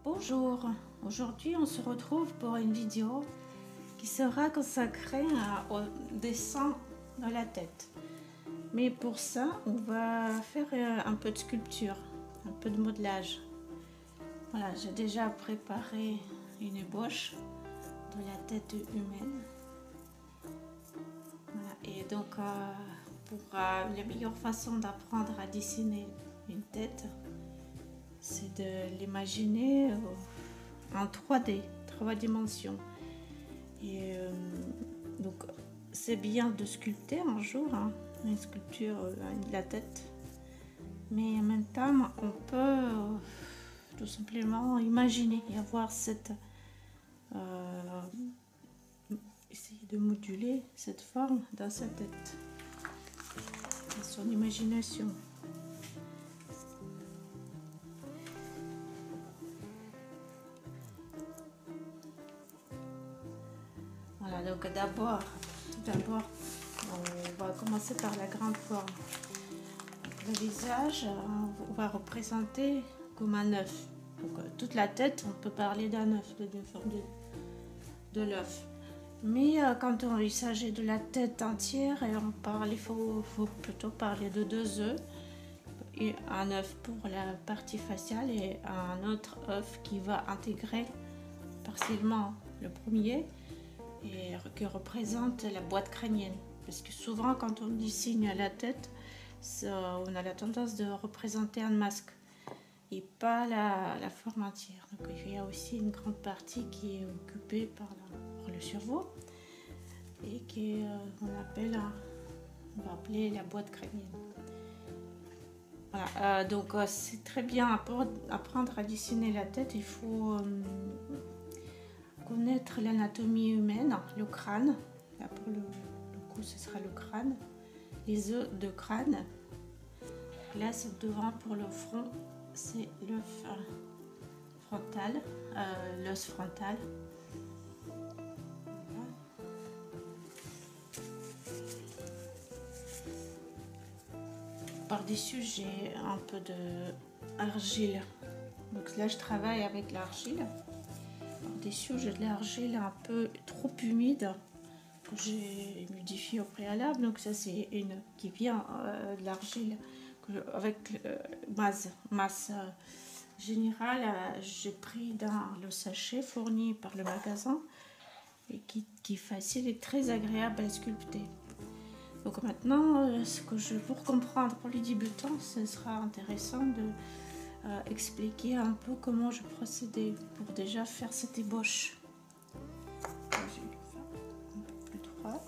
Bonjour, aujourd'hui on se retrouve pour une vidéo qui sera consacrée au dessin de la tête. Mais pour ça, on va faire un peu de sculpture, un peu de modelage. Voilà, j'ai déjà préparé une ébauche de la tête humaine. Voilà, et donc, la meilleure façon d'apprendre à dessiner une tête, c'est de l'imaginer en 3D, 3 dimensions. Et donc c'est bien de sculpter un jour une sculpture de la tête, mais en même temps on peut tout simplement imaginer et avoir cette essayer de moduler cette forme dans sa tête, dans son imagination. Voilà, donc d'abord, on va commencer par la grande forme. Le visage, on va représenter comme un œuf. Donc toute la tête, on peut parler d'un œuf, d'une forme de l'œuf. Mais quand il s'agit de la tête entière, il faut plutôt parler de 2 œufs. Et un œuf pour la partie faciale et un autre œuf qui va intégrer partiellement le premier et qui représente la boîte crânienne. Parce que souvent quand on dessine la tête, on a la tendance de représenter un masque et pas la forme entière. Donc il y a aussi une grande partie qui est occupée par le cerveau et on va appeler la boîte crânienne. Voilà, donc c'est très bien apprendre à dessiner la tête. Il faut connaître l'anatomie humaine, le crâne. Là pour le coup, ce sera le crâne, les os de crâne. Là, c'est devant pour le front, c'est l'œuf frontal, l'os frontal. Par-dessus, j'ai un peu d'argile. Donc là, je travaille avec l'argile. Par-dessus, j'ai de l'argile un peu trop humide que j'ai modifié au préalable. Donc ça, c'est une qui vient de l'argile avec masse générale. J'ai pris dans le sachet fourni par le magasin et qui est facile et très agréable à sculpter. Donc maintenant, pour comprendre pour les débutants, ce sera intéressant de expliquer un peu comment je procédais pour déjà faire cette ébauche. Je vais faire un peu plus droit.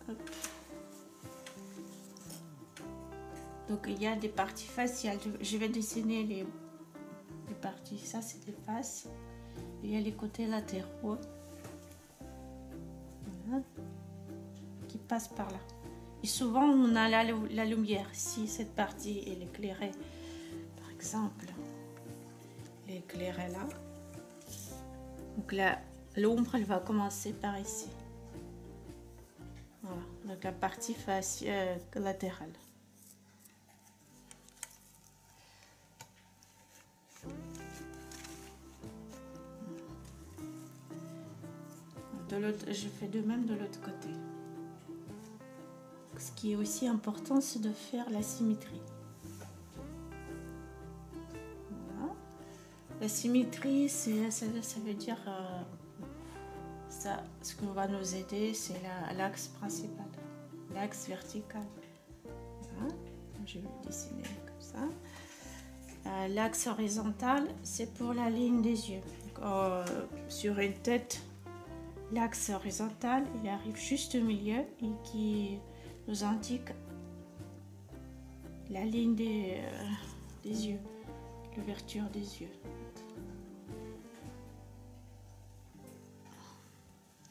Hop. Donc il y a des parties faciales. Je vais dessiner les parties. Ça c'est des faces. Il y a les côtés latéraux. Voilà. Qui passent par là. Et souvent on a la lumière. Si cette partie est éclairée, par exemple, elle est éclairée là. Donc là, l'ombre elle va commencer par ici. Voilà, donc la partie faciale latérale. Je fais de même de l'autre côté. Ce qui est aussi important, c'est de faire la symétrie. Voilà. La symétrie, ça veut dire ce qui va nous aider, c'est l'axe principal, l'axe vertical. Voilà. Je vais le dessiner comme ça. L'axe horizontal, c'est pour la ligne des yeux. Donc, sur une tête, l'axe horizontal, il arrive juste au milieu et qui nous indique la ligne des yeux, l'ouverture des yeux.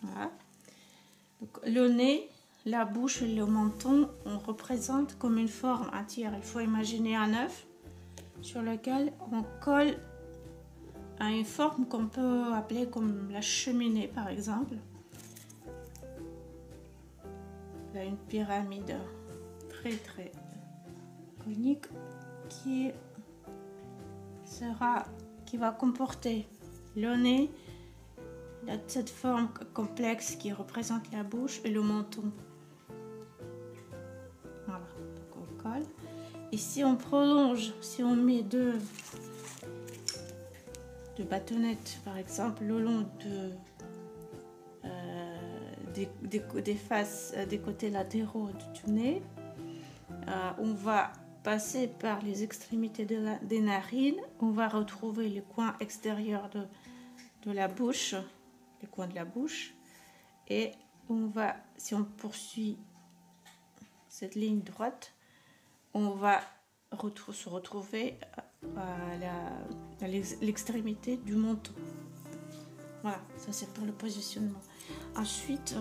Voilà. Donc, le nez, la bouche et le menton, on représente comme une forme entière. Il faut imaginer un œuf sur lequel on colle à une forme qu'on peut appeler comme la cheminée par exemple. Là, une pyramide très conique qui va comporter le nez, cette forme complexe qui représente la bouche et le menton. Voilà, donc on colle. Et si on prolonge, si on met deux bâtonnettes par exemple le long des faces, des côtés latéraux du nez, on va passer par les extrémités des narines, on va retrouver les coins extérieurs de la bouche, les coins de la bouche, et on va, si on poursuit cette ligne droite, on va se retrouver à l'extrémité du menton. Voilà, ça c'est pour le positionnement. Ensuite,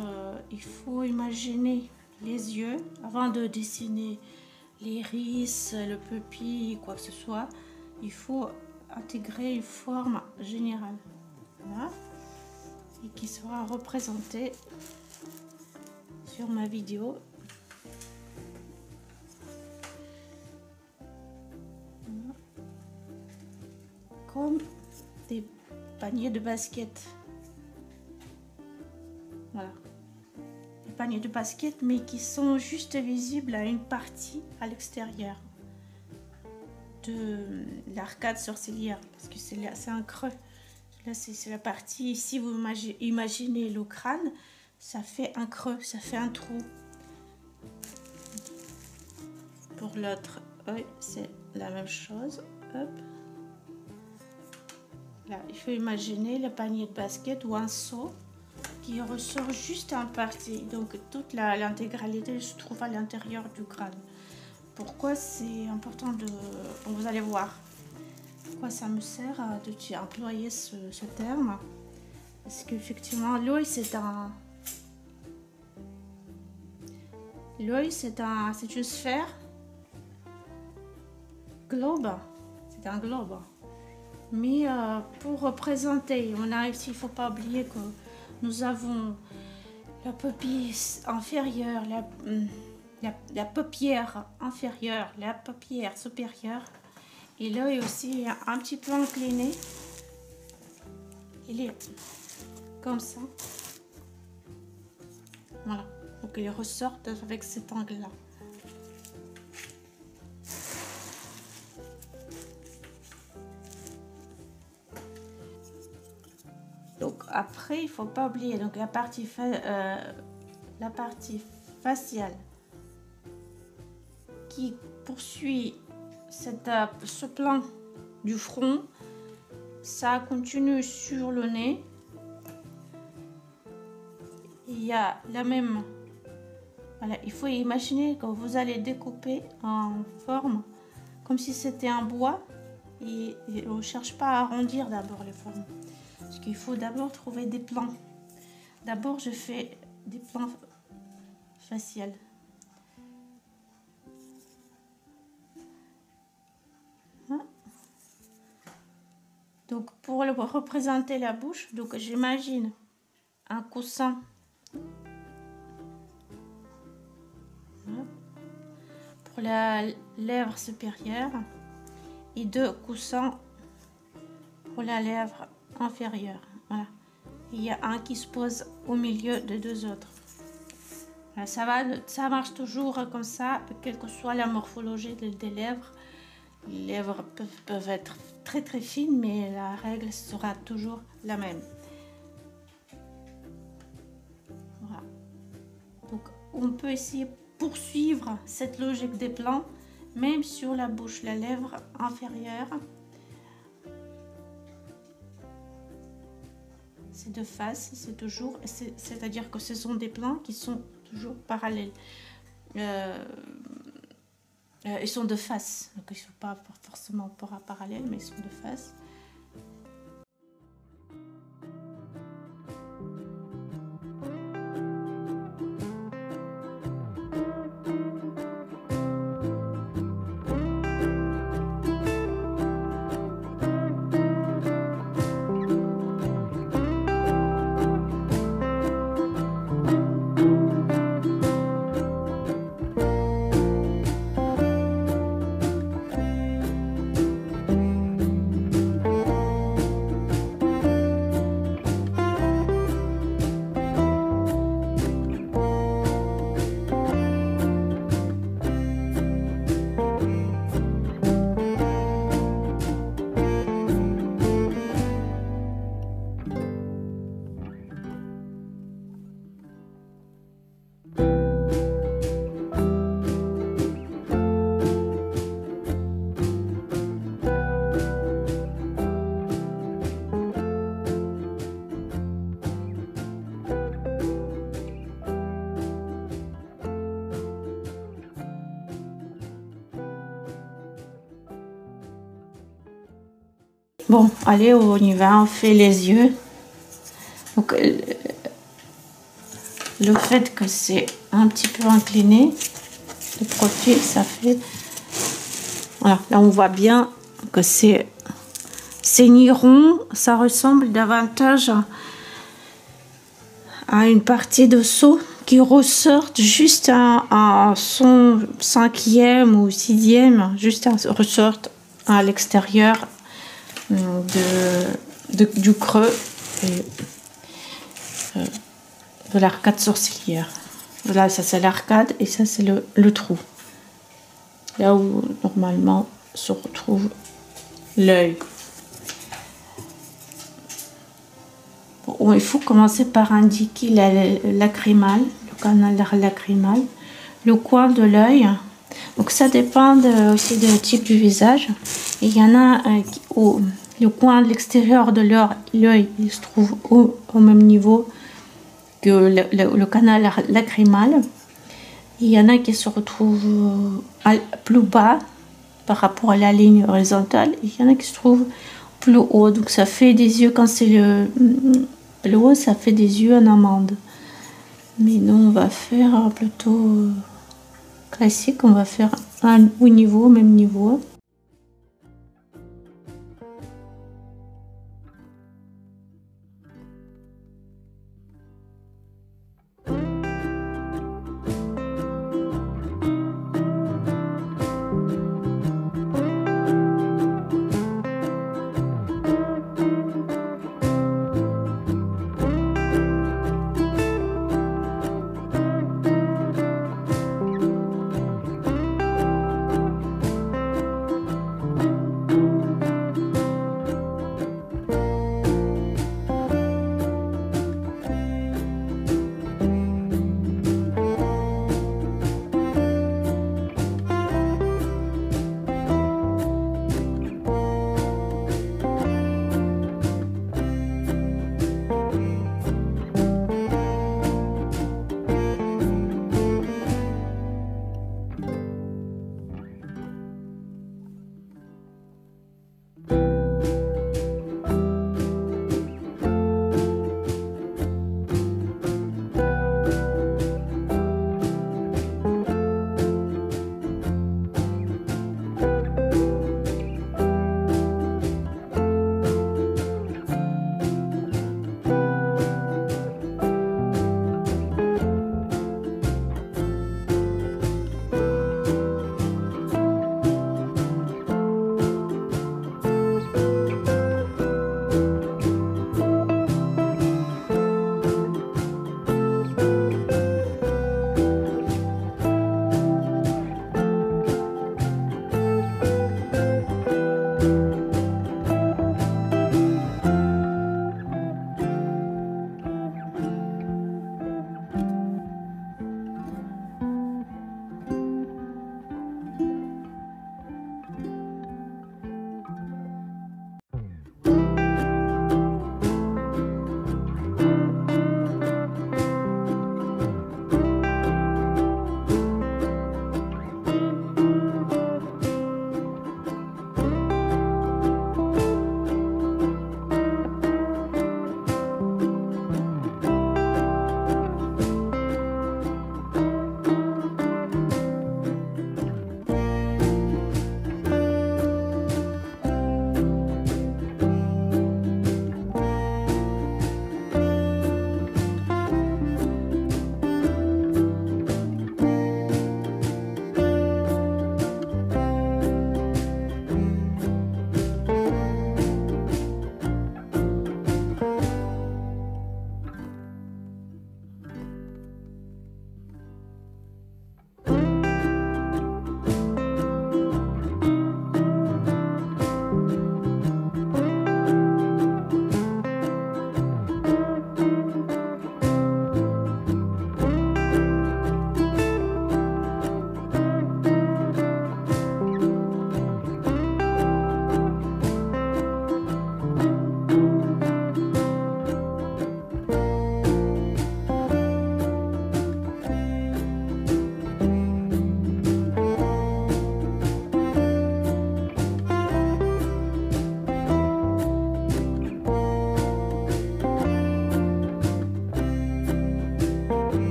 il faut imaginer les yeux avant de dessiner l'iris, le pupille, quoi que ce soit. Il faut intégrer une forme générale, voilà, et qui sera représentée sur ma vidéo. Comme des paniers de basket. Voilà. Des paniers de basket, mais qui sont juste visibles à une partie à l'extérieur de l'arcade sourcilière. Parce que c'est un creux. Là, c'est la partie, si vous imaginez le crâne, ça fait un creux, ça fait un trou. Pour l'autre œil, c'est la même chose. Hop. Là, il faut imaginer le panier de basket ou un seau qui ressort juste en partie. Donc toute l'intégralité se trouve à l'intérieur du crâne. Pourquoi c'est important de... Vous allez voir pourquoi ça me sert d'employer ce terme. Parce qu'effectivement, l'œil c'est une sphère globe. C'est un globe. Mais pour représenter, on a ici, il ne faut pas oublier que nous avons la pupille inférieure, la paupière inférieure, la paupière supérieure, et l'œil aussi est un petit peu incliné. Il est comme ça. Voilà, donc il ressort avec cet angle-là. Donc après, il ne faut pas oublier donc la partie faciale qui poursuit ce plan du front. Ça continue sur le nez. Il y a la même... Voilà, il faut imaginer que vous allez découper en forme comme si c'était un bois. Et on ne cherche pas à arrondir d'abord les formes. Parce qu'il faut d'abord trouver des plans. D'abord, je fais des plans faciales. Hein? Donc, pour représenter la bouche, donc j'imagine un coussin. Hein? Pour la lèvre supérieure et deux coussins pour la lèvre inférieure. Voilà. Il y a un qui se pose au milieu des deux autres. Voilà, ça marche toujours comme ça, quelle que soit la morphologie des lèvres. Les lèvres peuvent être très très fines, mais la règle sera toujours la même. Voilà. Donc on peut essayer de poursuivre cette logique des plans, même sur la bouche, la lèvre inférieure. C'est de face, c'est toujours, c'est-à-dire que ce sont des plans qui sont toujours parallèles. Ils sont de face, donc ils ne sont pas forcément parallèles, mais ils sont de face. Bon, allez, on y va, on fait les yeux. Donc, le fait que c'est un petit peu incliné, le profil, ça fait... Voilà, là on voit bien que c'est ni rond, ça ressemble davantage à une partie de seau qui ressort juste à son 5e ou 6e, juste ressort à l'extérieur du creux et, de l'arcade sourcilière. Là, ça c'est l'arcade et ça c'est le trou. Là où normalement se retrouve l'œil. Bon, il faut commencer par indiquer lacrymal, le canal lacrymal, le coin de l'œil. Donc ça dépend aussi du type du visage. Il y en a où le coin de l'extérieur de l'œil il se trouve au même niveau que le canal lacrymal. Il y en a qui se retrouvent plus bas par rapport à la ligne horizontale. Il y en a qui se trouvent plus haut. Donc ça fait des yeux, quand c'est le haut, ça fait des yeux en amande. Mais nous, on va faire plutôt classique. On va faire au même niveau.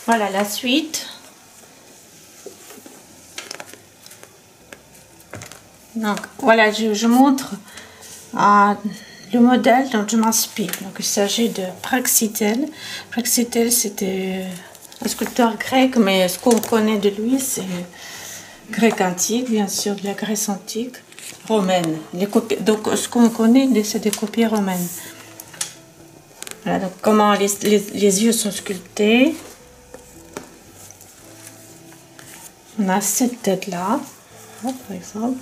Voilà la suite. Donc voilà, je montre le modèle dont je m'inspire. Donc il s'agit de Praxitèle. Praxitèle, c'était un sculpteur grec, mais ce qu'on connaît de lui, c'est grec antique, bien sûr, de la Grèce antique, romaine. Les copies, donc ce qu'on connaît, c'est des copies romaines. Voilà, donc comment les yeux sont sculptés. On a cette tête-là, par exemple.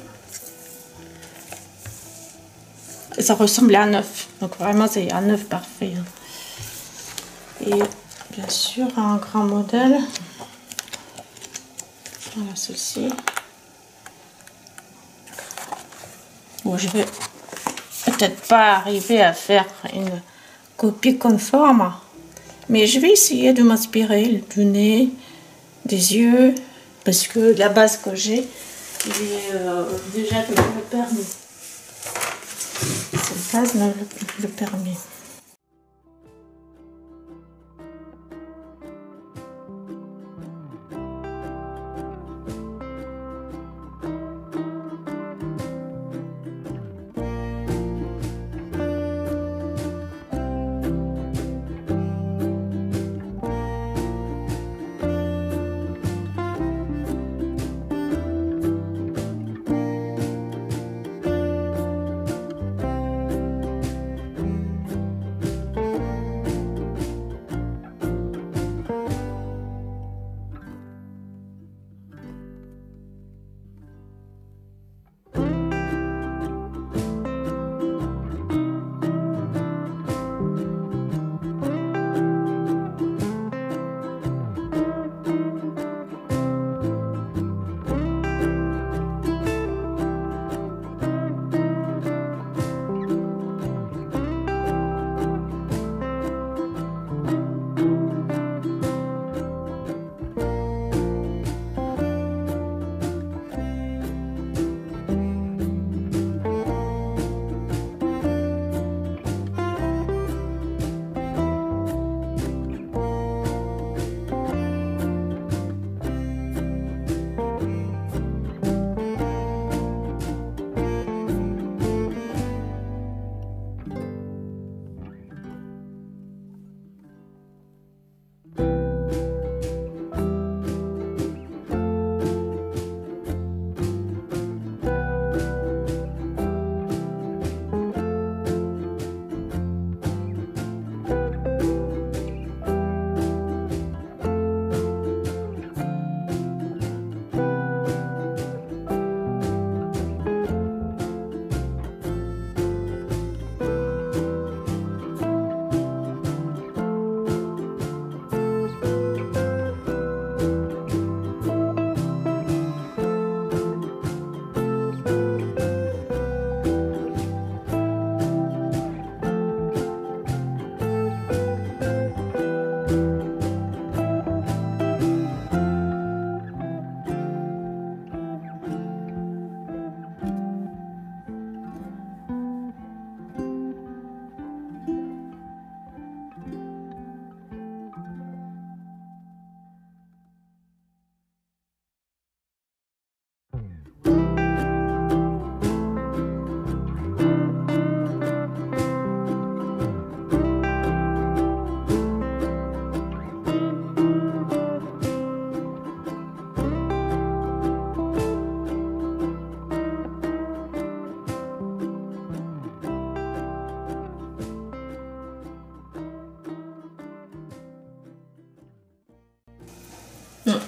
Ça ressemble à un œuf, donc vraiment c'est un œuf parfait. Et bien sûr un grand modèle, voilà ceci. Bon, je vais peut-être pas arriver à faire une copie conforme, mais je vais essayer de m'inspirer du nez, des yeux, parce que la base que j'ai, il est déjà que le permis. Cette base me le permet.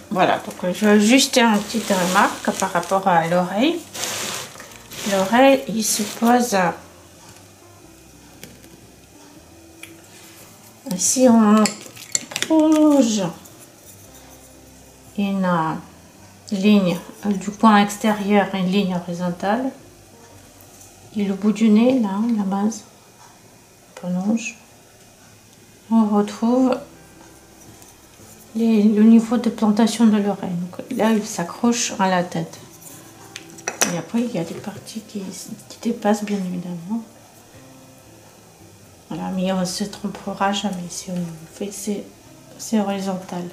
Voilà, donc je vais ajuster une petite remarque par rapport à l'oreille. L'oreille, il se pose si on prolonge une ligne du point extérieur, une ligne horizontale, et le bout du nez, là, la base, on prolonge, on retrouve le niveau de plantation de l'oreille. Donc là, il s'accroche à la tête. Et après, il y a des parties qui dépassent, bien évidemment. Voilà, mais on ne se trompera jamais si on fait c'est horizontal.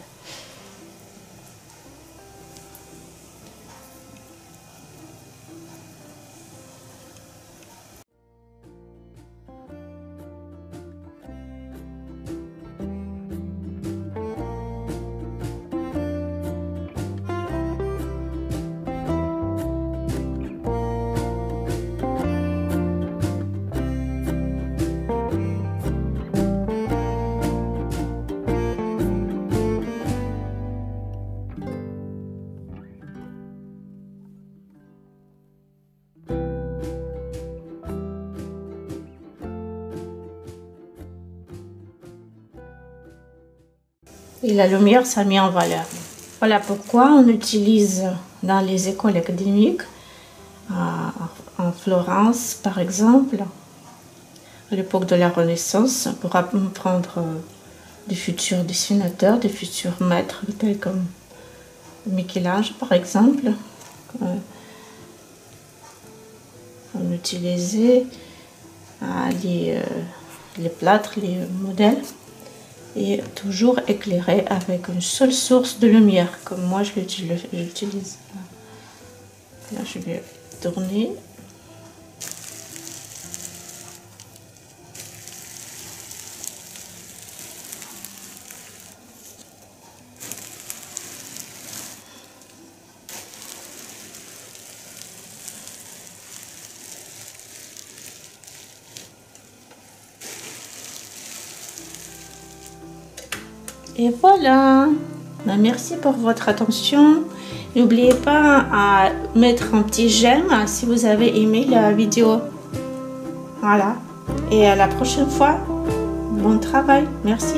Et la lumière, ça met en valeur. Voilà pourquoi on utilise dans les écoles académiques, en Florence par exemple, à l'époque de la Renaissance, pour apprendre des futurs dessinateurs, des futurs maîtres, tels comme Michel-Ange par exemple. On utilisait les plâtres, les modèles, et toujours éclairé avec une seule source de lumière, comme moi je l'utilise. Là, je vais tourner. Et voilà. Merci pour votre attention. N'oubliez pas à mettre un petit j'aime si vous avez aimé la vidéo. Voilà. Et à la prochaine fois. Bon travail. Merci.